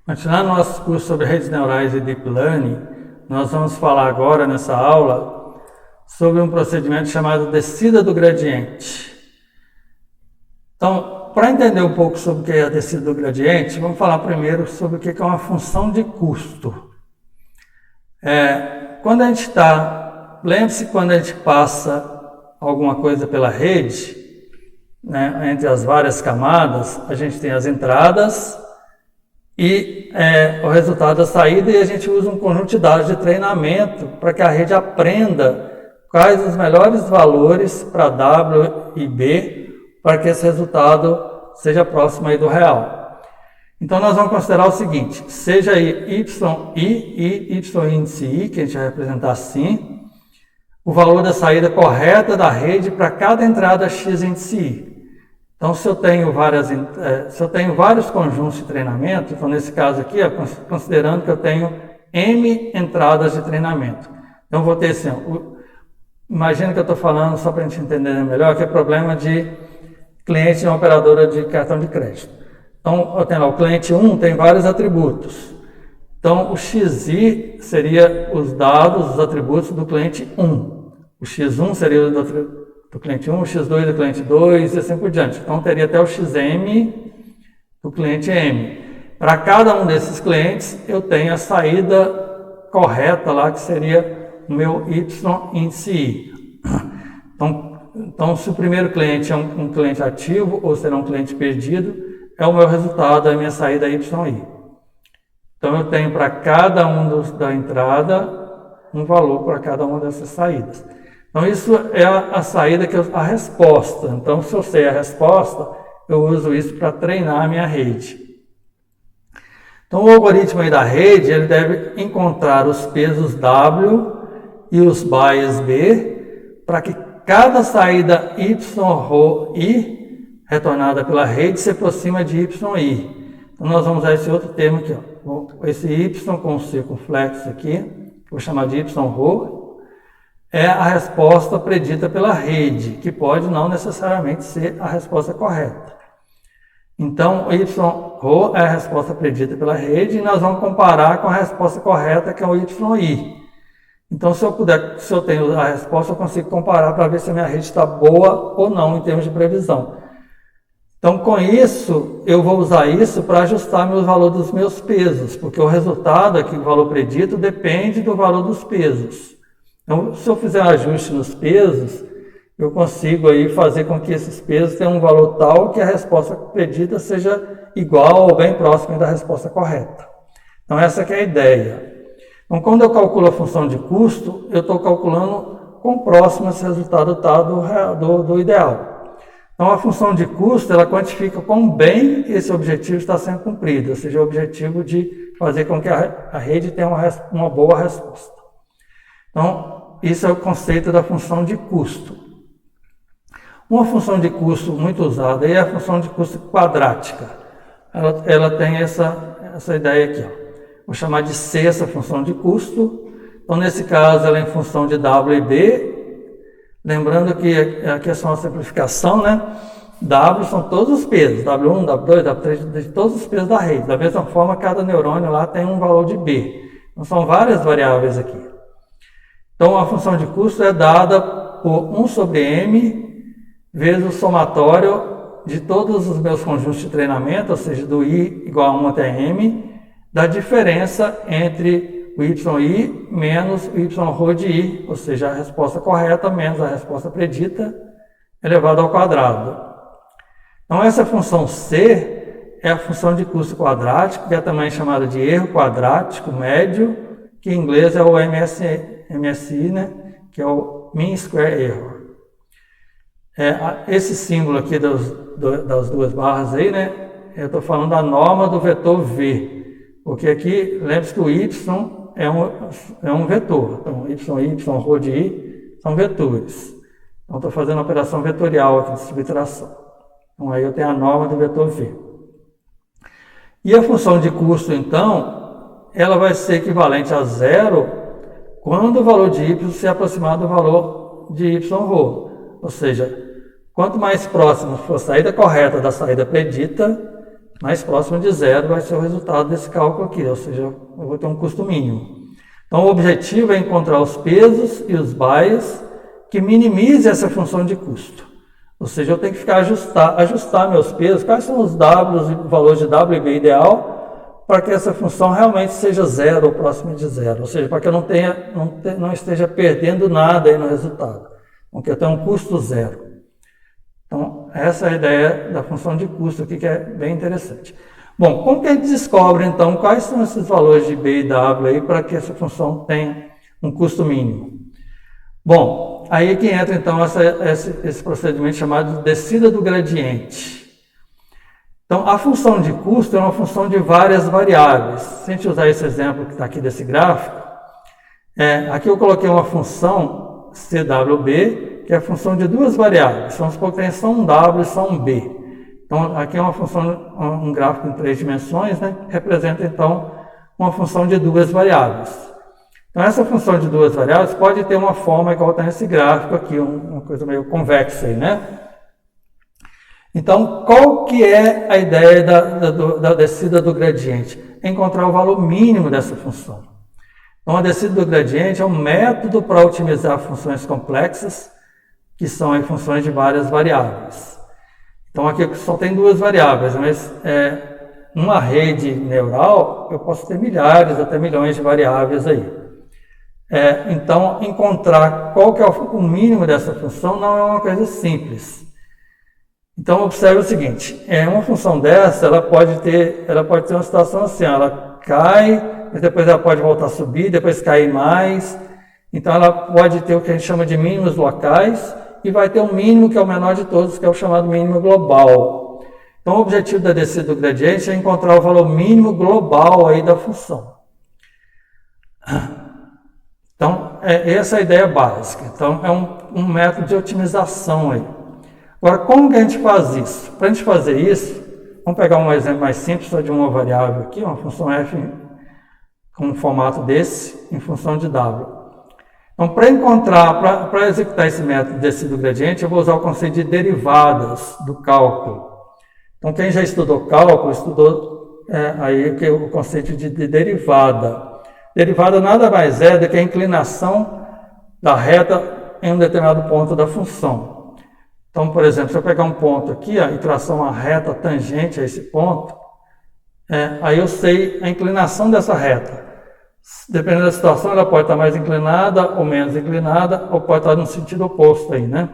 Continuando nosso curso sobre redes neurais e Deep Learning, nós vamos falar agora nessa aula sobre um procedimento chamado descida do gradiente. Então, para entender um pouco sobre o que é a descida do gradiente, vamos falar primeiro sobre o que é uma função de custo. Quando a gente lembre-se quando a gente passa alguma coisa pela rede, né, entre as várias camadas, a gente tem as entradas e o resultado da saída, e a gente usa um conjunto de dados de treinamento para que a rede aprenda quais os melhores valores para W e B, para que esse resultado seja próximo aí do real. Então nós vamos considerar o seguinte: seja aí YI e Y índice I, que a gente vai representar assim, o valor da saída correta da rede para cada entrada X índice I. Então, se eu tenho vários conjuntos de treinamento, então nesse caso aqui, considerando que eu tenho M entradas de treinamento. Então, vou ter assim, imagina que eu estou falando, só para a gente entender melhor, que é problema de cliente de uma operadora de cartão de crédito. Então, eu tenho lá, o cliente 1 tem vários atributos. Então, o XI seria os dados, os atributos do cliente 1. O X1 seria do cliente 1, o X2 do cliente 2 e assim por diante. Então, teria até o XM do cliente M. Para cada um desses clientes, eu tenho a saída correta lá, que seria o meu Y índice I. Então, se o primeiro cliente é um cliente ativo ou será um cliente perdido, é o meu resultado, a minha saída YI. Então, eu tenho para cada um da entrada um valor para cada uma dessas saídas. Então, isso é a saída, a resposta. Então, se eu sei a resposta, eu uso isso para treinar a minha rede. Então, o algoritmo aí da rede, ele deve encontrar os pesos W e os bias B, para que cada saída YROI, retornada pela rede, se aproxima de YI. Então, nós vamos usar esse outro termo aqui, ó. Esse Y com o circunflexo aqui, vou chamar de YRO, é a resposta predita pela rede, que pode não necessariamente ser a resposta correta. Então, o YRO é a resposta predita pela rede, e nós vamos comparar com a resposta correta, que é o YI. Então, se eu tenho a resposta, eu consigo comparar para ver se a minha rede está boa ou não em termos de previsão. Então, com isso, eu vou usar isso para ajustar o valor dos meus pesos, porque o resultado aqui, o valor predito, depende do valor dos pesos. Então, se eu fizer um ajuste nos pesos, eu consigo aí fazer com que esses pesos tenham um valor tal que a resposta predita seja igual ou bem próxima da resposta correta. Então, essa que é a ideia. Então, quando eu calculo a função de custo, eu estou calculando quão próximo esse resultado está do ideal. Então, a função de custo, ela quantifica quão bem esse objetivo está sendo cumprido, ou seja, o objetivo de fazer com que a rede tenha uma boa resposta. Então, isso é o conceito da função de custo. Uma função de custo muito usada é a função de custo quadrática. Ela tem essa ideia aqui, ó. Vou chamar de C essa função de custo. Então, nesse caso, ela é em função de W e B. Lembrando que aqui é só uma simplificação, né? W são todos os pesos, W1, W2, W3, de todos os pesos da rede. Da mesma forma, cada neurônio lá tem um valor de B. Então, são várias variáveis aqui. Então, a função de custo é dada por 1 sobre M vezes o somatório de todos os meus conjuntos de treinamento, ou seja, do I igual a 1 até M, da diferença entre o YI menos o YRO de I, ou seja, a resposta correta menos a resposta predita, elevado ao quadrado. Então, essa função C é a função de custo quadrático, que é também chamada de erro quadrático médio, que em inglês é o MSI, né? Que é o Mean Square Error. Esse símbolo aqui das duas barras aí, né? Eu estou falando da norma do vetor V. Porque aqui, lembre-se que o Y é um vetor. Então, YI, YRO de I são vetores. Então, estou fazendo uma operação vetorial aqui de subtração. Então, aí eu tenho a norma do vetor V. E a função de custo, então, ela vai ser equivalente a zero quando o valor de Y se aproximar do valor de YRO. Ou seja, quanto mais próximo for a saída correta da saída predita, mais próximo de zero vai ser o resultado desse cálculo aqui, ou seja, eu vou ter um custo mínimo. Então, o objetivo é encontrar os pesos e os bias que minimize essa função de custo. Ou seja, eu tenho que ficar ajustar meus pesos, quais são os Ws, o valor de W e B ideal, para que essa função realmente seja zero ou próximo de zero. Ou seja, para que eu não esteja perdendo nada aí no resultado. Porque eu tenho um custo zero. Então, essa é a ideia da função de custo aqui, que é bem interessante. Bom, como que a gente descobre, então, quais são esses valores de B e W aí para que essa função tenha um custo mínimo? Bom, aí que entra, então, esse procedimento chamado de descida do gradiente. Então, a função de custo é uma função de várias variáveis. Se a gente usar esse exemplo que está aqui desse gráfico, aqui eu coloquei uma função CWB, que é a função de duas variáveis. Vamos supor que tem só um W e só um B. Então, aqui é uma função, um gráfico em 3 dimensões, né, que representa, então, uma função de duas variáveis. Então, essa função de duas variáveis pode ter uma forma igual está nesse gráfico aqui, uma coisa meio convexa aí, né? Então, qual que é a ideia da descida do gradiente? É encontrar o valor mínimo dessa função. Então, a descida do gradiente é um método para otimizar funções complexas, que são aí funções de várias variáveis. Então, aqui só tem duas variáveis, mas numa rede neural, eu posso ter milhares, até milhões de variáveis aí. Então, encontrar qual que é o mínimo dessa função não é uma coisa simples. Então, observe o seguinte, uma função dessa, ela pode ter uma situação assim, ela cai, mas depois ela pode voltar a subir, depois cair mais. Então, ela pode ter o que a gente chama de mínimos locais, e vai ter um mínimo que é o menor de todos, que é o chamado mínimo global. Então, o objetivo da descida do gradiente é encontrar o valor mínimo global aí da função. Então, essa é a ideia básica. Então, é um método de otimização aí. Agora, como que a gente faz isso? Para a gente fazer isso, vamos pegar um exemplo mais simples, só de uma variável aqui, uma função f com um formato desse, em função de w. Então, para executar esse método de descida do gradiente, eu vou usar o conceito de derivadas do cálculo. Então, quem já estudou cálculo, estudou aí o conceito de derivada. Derivada nada mais é do que a inclinação da reta em um determinado ponto da função. Então, por exemplo, se eu pegar um ponto aqui e traçar uma reta tangente a esse ponto, aí eu sei a inclinação dessa reta. Dependendo da situação, ela pode estar mais inclinada ou menos inclinada, ou pode estar no sentido oposto aí, né?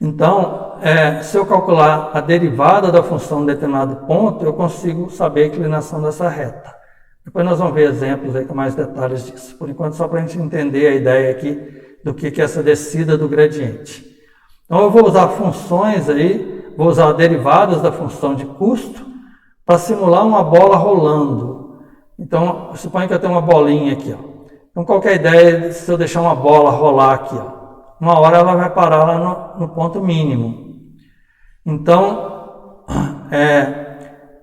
Então, se eu calcular a derivada da função em determinado ponto, eu consigo saber a inclinação dessa reta. Depois nós vamos ver exemplos aí com mais detalhes disso. Por enquanto, só para a gente entender a ideia aqui do que é essa descida do gradiente. Então, eu vou usar funções aí, vou usar derivadas da função de custo para simular uma bola rolando. Então, suponha que eu tenho uma bolinha aqui, ó. Então, qual que é a ideia se eu deixar uma bola rolar aqui, ó? Uma hora ela vai parar lá no ponto mínimo. Então,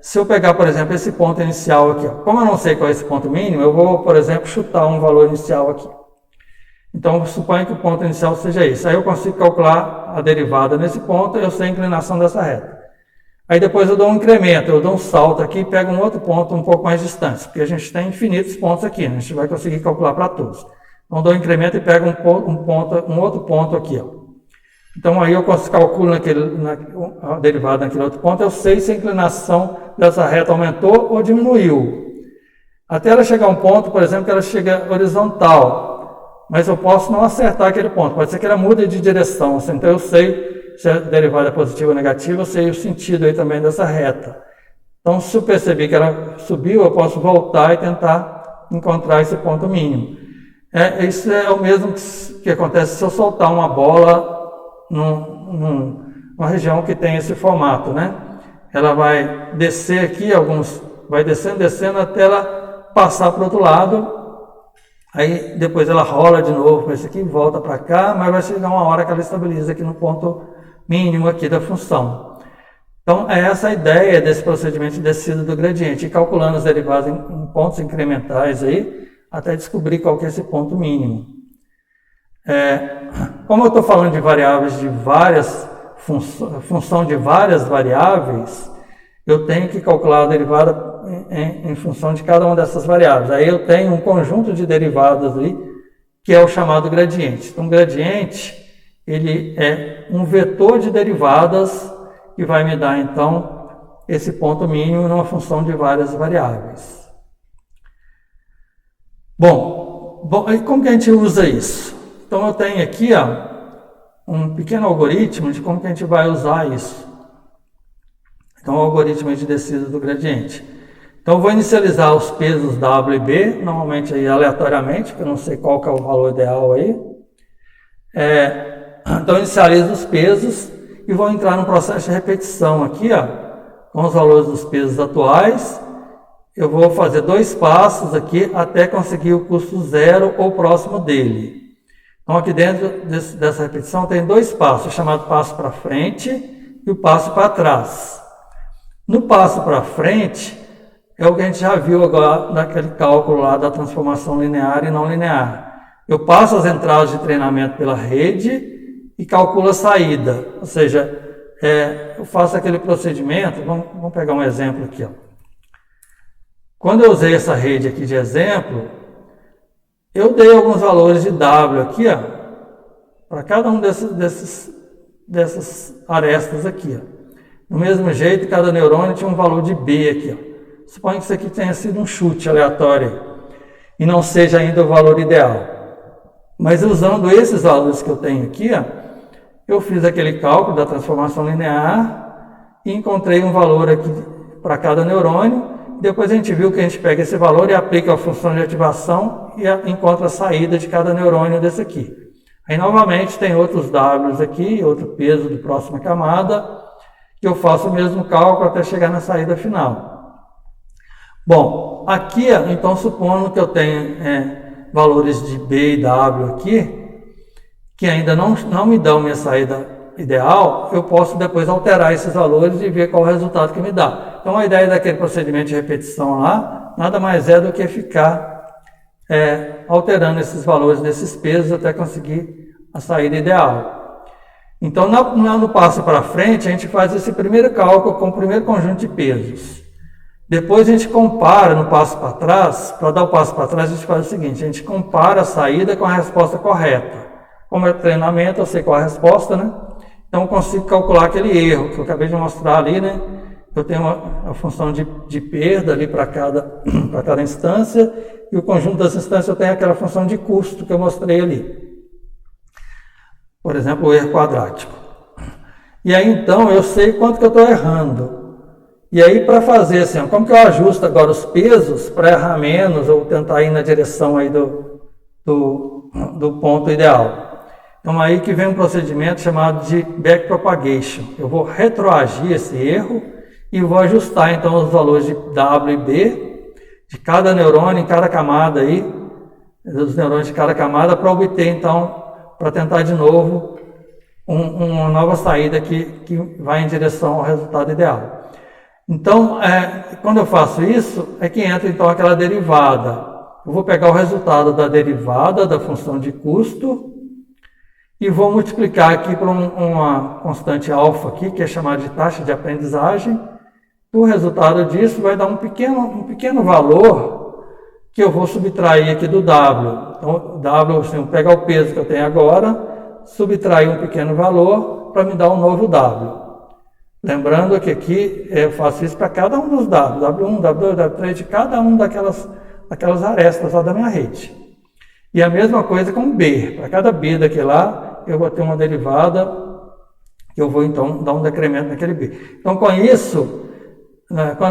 se eu pegar, por exemplo, esse ponto inicial aqui, ó, como eu não sei qual é esse ponto mínimo, eu vou, por exemplo, chutar um valor inicial aqui. Então, suponha que o ponto inicial seja esse. Aí eu consigo calcular a derivada nesse ponto e eu sei a inclinação dessa reta. Aí depois eu dou um incremento, eu dou um salto aqui e pego um outro ponto um pouco mais distante, porque a gente tem infinitos pontos aqui, né? A gente vai conseguir calcular para todos. Então, eu dou um incremento e pego um outro ponto aqui, ó. Então, aí eu calculo a derivada naquele outro ponto, eu sei se a inclinação dessa reta aumentou ou diminuiu. Até ela chegar a um ponto, por exemplo, que ela chega horizontal, mas eu posso não acertar aquele ponto, pode ser que ela mude de direção, então eu sei se a derivada é positiva ou negativa, eu sei o sentido aí também dessa reta. Então, se eu perceber que ela subiu, eu posso voltar e tentar encontrar esse ponto mínimo. Isso é o mesmo que acontece se eu soltar uma bola numa região que tem esse formato, né? Ela vai descer aqui, vai descendo até ela passar para o outro lado, aí depois ela rola de novo para esse aqui, volta para cá, mas vai chegar uma hora que ela estabiliza aqui no ponto mínimo aqui da função. Então, é essa a ideia desse procedimento de descida do gradiente, calculando as derivadas em pontos incrementais aí, até descobrir qual que é esse ponto mínimo. Como eu estou falando de variáveis de várias função de várias variáveis, eu tenho que calcular a derivada em função de cada uma dessas variáveis. Aí eu tenho um conjunto de derivadas ali, que é o chamado gradiente. Então, o gradiente, ele é um vetor de derivadas que vai me dar, então, esse ponto mínimo numa função de várias variáveis. Bom, e como que a gente usa isso? Então, eu tenho aqui um pequeno algoritmo de como que a gente vai usar isso. Então, o algoritmo de descida do gradiente. Então, eu vou inicializar os pesos W e B, normalmente aí aleatoriamente, porque eu não sei qual que é o valor ideal aí. Então, eu inicializo os pesos e vou entrar no processo de repetição aqui, com os valores dos pesos atuais. Eu vou fazer 2 passos aqui até conseguir o custo zero ou próximo dele. Então, aqui dentro dessa repetição tem 2 passos, chamado passo para frente e o passo para trás. No passo para frente, é o que a gente já viu agora naquele cálculo lá da transformação linear e não linear. Eu passo as entradas de treinamento pela rede e calculo a saída. Ou seja, eu faço aquele procedimento, vamos pegar um exemplo aqui. Quando eu usei essa rede aqui de exemplo, eu dei alguns valores de W aqui, para cada um dessas arestas aqui. Do mesmo jeito, cada neurônio tinha um valor de B aqui. Suponha que isso aqui tenha sido um chute aleatório e não seja ainda o valor ideal. Mas usando esses valores que eu tenho aqui, eu fiz aquele cálculo da transformação linear e encontrei um valor aqui para cada neurônio. Depois a gente viu que a gente pega esse valor e aplica a função de ativação e encontra a saída de cada neurônio desse aqui. Aí novamente tem outros Ws aqui, outro peso de próxima camada, que eu faço o mesmo cálculo até chegar na saída final. Bom, aqui então supondo que eu tenho valores de B e W aqui, que ainda não me dão minha saída ideal, eu posso depois alterar esses valores e ver qual o resultado que me dá. Então, a ideia daquele procedimento de repetição lá, nada mais é do que ficar alterando esses valores desses pesos até conseguir a saída ideal. Então, no passo para frente, a gente faz esse primeiro cálculo com o primeiro conjunto de pesos. Depois a gente compara no passo para trás. Para dar o passo para trás, a gente faz o seguinte: a gente compara a saída com a resposta correta. Como é treinamento, eu sei qual é a resposta, né? Então, eu consigo calcular aquele erro que eu acabei de mostrar ali, né? Eu tenho uma função de perda ali para cada instância, e o conjunto das instâncias eu tenho aquela função de custo que eu mostrei ali. Por exemplo, o erro quadrático. E aí, então, eu sei quanto que eu estou errando. E aí, para fazer assim, como que eu ajusto agora os pesos para errar menos ou tentar ir na direção aí do ponto ideal? Então, aí que vem um procedimento chamado de backpropagation. Eu vou retroagir esse erro e vou ajustar, então, os valores de W e B de cada neurônio em cada camada aí, dos neurônios de cada camada, para obter, então, para tentar de novo uma nova saída que vai em direção ao resultado ideal. Então, quando eu faço isso, é que entra, então, aquela derivada. Eu vou pegar o resultado da derivada da função de custo e vou multiplicar aqui por uma constante alfa aqui, que é chamada de taxa de aprendizagem. O resultado disso vai dar um pequeno valor que eu vou subtrair aqui do W. Então, W, assim, eu vou pegar o peso que eu tenho agora, subtrair um pequeno valor para me dar um novo W. Lembrando que aqui eu faço isso para cada um dos W, W1, W2, W3, de cada um daquelas arestas lá da minha rede. E a mesma coisa com B. Para cada B daquele lá, eu vou ter uma derivada que eu vou, então, dar um decremento naquele B. Então, com isso,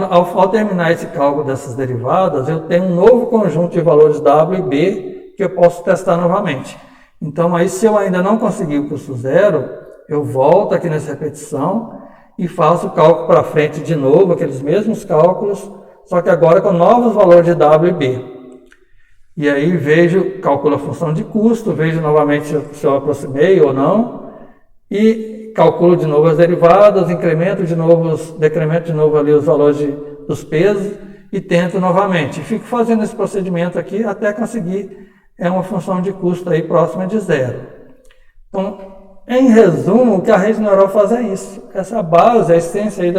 ao terminar esse cálculo dessas derivadas, eu tenho um novo conjunto de valores W e B que eu posso testar novamente. Então, aí, se eu ainda não conseguir o custo zero, eu volto aqui nessa repetição e faço o cálculo para frente de novo, aqueles mesmos cálculos, só que agora com novos valores de W e B. E aí calculo a função de custo, vejo novamente se eu aproximei ou não, e calculo de novo as derivadas, decremento de novo ali os valores dos pesos e tento novamente. Fico fazendo esse procedimento aqui até conseguir uma função de custo aí próxima de zero. Então, em resumo, o que a rede neural faz é isso. Essa base, a essência aí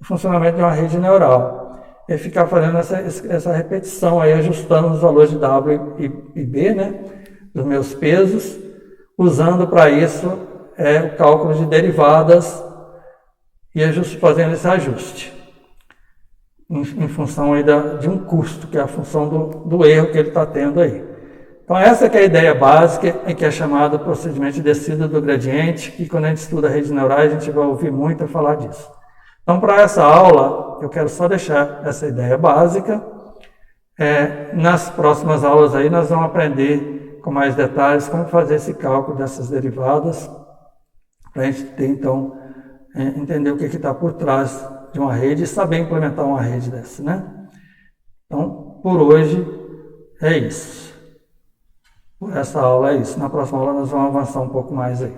o funcionamento de uma rede neural. E ficar fazendo essa repetição aí, ajustando os valores de W e B, né, dos meus pesos, usando para isso o cálculo de derivadas e fazendo esse ajuste em função aí de um custo, que é a função do erro que ele está tendo aí. Então essa que é a ideia básica, que é chamada procedimento de descida do gradiente, que quando a gente estuda redes neurais a gente vai ouvir muito falar disso. Então para essa aula eu quero só deixar essa ideia básica. Nas próximas aulas aí nós vamos aprender com mais detalhes como fazer esse cálculo dessas derivadas, para a gente ter então entender o que está por trás de uma rede e saber implementar uma rede dessa, né? Então, por hoje é isso. Por essa aula é isso. Na próxima aula nós vamos avançar um pouco mais aí.